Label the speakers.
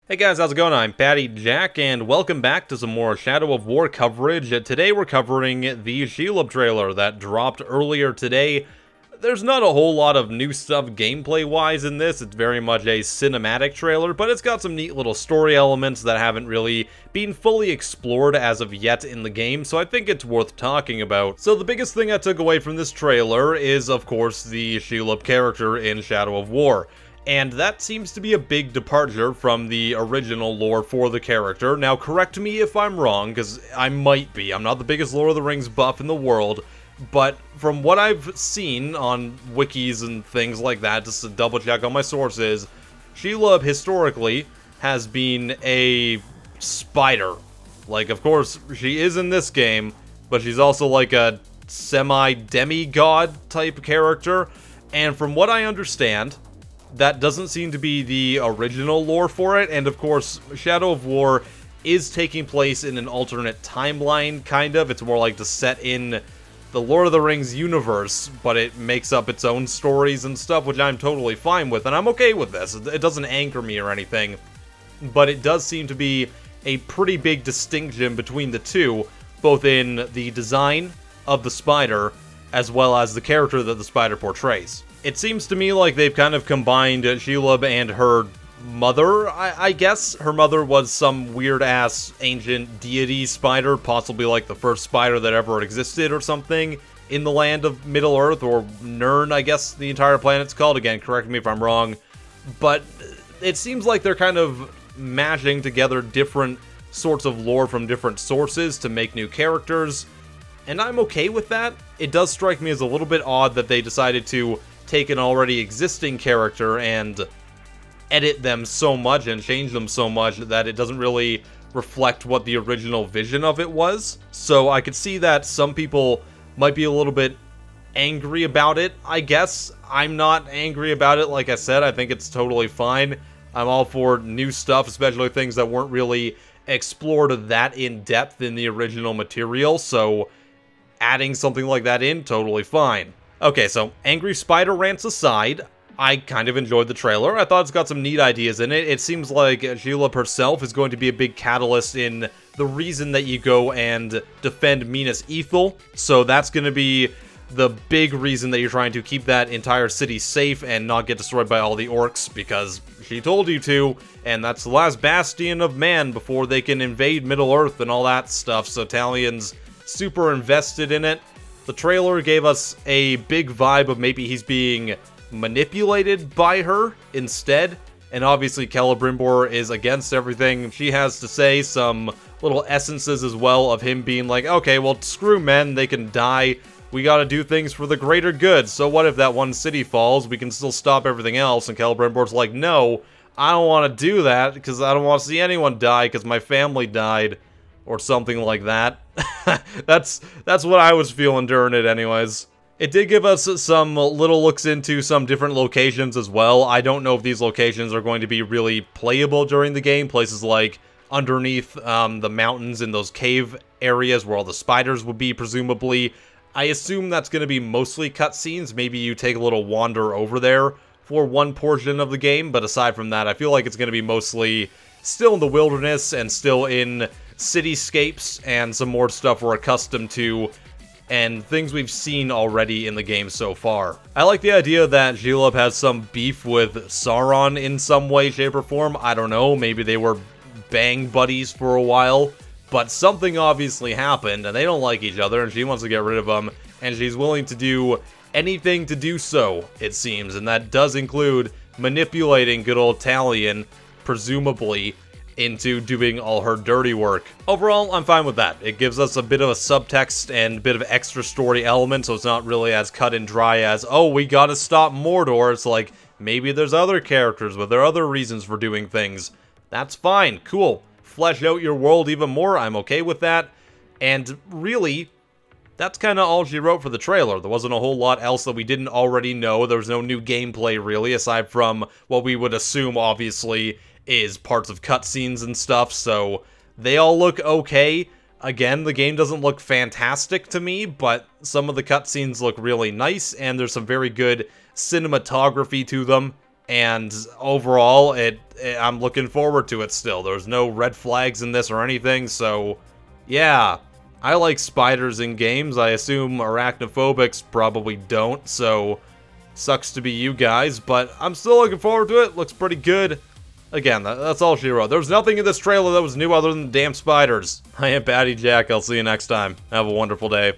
Speaker 1: Hey guys, how's it going? I'm IAmPattyJack, and welcome back to some more Shadow of War coverage. Today we're covering the Shelob trailer that dropped earlier today. There's not a whole lot of new stuff gameplay-wise in this. It's very much a cinematic trailer, but it's got some neat little story elements that haven't really been fully explored as of yet in the game, so I think it's worth talking about. So the biggest thing I took away from this trailer is, of course, the Shelob character in Shadow of War. And that seems to be a big departure from the original lore for the character. Now, correct me if I'm wrong, because I might be. I'm not the biggest Lord of the Rings buff in the world, but from what I've seen on wikis and things like that, just to double check on my sources, Shelob historically has been a spider. Like, of course, she is in this game, but she's also like a semi-demigod type character. And from what I understand, that doesn't seem to be the original lore for it, and of course, Shadow of War is taking place in an alternate timeline, kind of. It's more like to set in the Lord of the Rings universe, but it makes up its own stories and stuff, which I'm totally fine with, and I'm okay with this. It doesn't anchor me or anything, but it does seem to be a pretty big distinction between the two, both in the design of the spider, as well as the character that the spider portrays. It seems to me like they've kind of combined Shelob and her mother, I guess. Her mother was some weird-ass ancient deity spider, possibly like the first spider that ever existed or something, in the land of Middle-earth, or Nirn, I guess the entire planet's called. Again, correct me if I'm wrong. But it seems like they're kind of mashing together different sorts of lore from different sources to make new characters, and I'm okay with that. It does strike me as a little bit odd that they decided to take an already existing character and edit them so much and change them so much that it doesn't really reflect what the original vision of it was. So I could see that some people might be a little bit angry about it, I guess. I'm not angry about it, like I said. I think it's totally fine. I'm all for new stuff, especially things that weren't really explored that in depth in the original material, so adding something like that in, totally fine. Okay, so angry spider rants aside, I kind of enjoyed the trailer. I thought it's got some neat ideas in it. It seems like Shelob herself is going to be a big catalyst in the reason that you go and defend Minas Ithil. So that's going to be the big reason that you're trying to keep that entire city safe and not get destroyed by all the orcs, because she told you to, and that's the last bastion of man before they can invade Middle-earth and all that stuff. So Talion's super invested in it. The trailer gave us a big vibe of maybe he's being manipulated by her instead, and obviously Celebrimbor is against everything she has to say. Some little essences as well of him being like, okay, well, screw men, they can die, we gotta do things for the greater good, so what if that one city falls, we can still stop everything else, and Celebrimbor's like, no, I don't want to do that, because I don't want to see anyone die, because my family died, or something like that. That's what I was feeling during it anyways. It did give us some little looks into some different locations as well. I don't know if these locations are going to be really playable during the game. Places like underneath the mountains in those cave areas where all the spiders would be, presumably. I assume that's going to be mostly cutscenes. Maybe you take a little wander over there for one portion of the game, but aside from that, I feel like it's going to be mostly still in the wilderness and still in cityscapes and some more stuff we're accustomed to and things we've seen already in the game so far. I like the idea that Shelob has some beef with Sauron in some way, shape, or form. I don't know, maybe they were bang buddies for a while, but something obviously happened and they don't like each other and she wants to get rid of them, and she's willing to do anything to do so, it seems, and that does include manipulating good old Talion, presumably, into doing all her dirty work. Overall, I'm fine with that. It gives us a bit of a subtext and a bit of extra story element, so it's not really as cut and dry as, oh, we gotta stop Mordor. It's like, maybe there's other characters, but there are other reasons for doing things. That's fine. Cool. Flesh out your world even more. I'm okay with that. And really, that's kind of all she wrote for the trailer. There wasn't a whole lot else that we didn't already know. There was no new gameplay, really, aside from what we would assume, obviously, is parts of cutscenes and stuff, so they all look okay. Again, the game doesn't look fantastic to me, but some of the cutscenes look really nice, and there's some very good cinematography to them. And overall, I'm looking forward to it still. There's no red flags in this or anything, so yeah. I like spiders in games. I assume arachnophobics probably don't, so sucks to be you guys, but I'm still looking forward to it. Looks pretty good. Again, that's all she wrote. There's nothing in this trailer that was new other than the damn spiders. I am PattyJack. I'll see you next time. Have a wonderful day.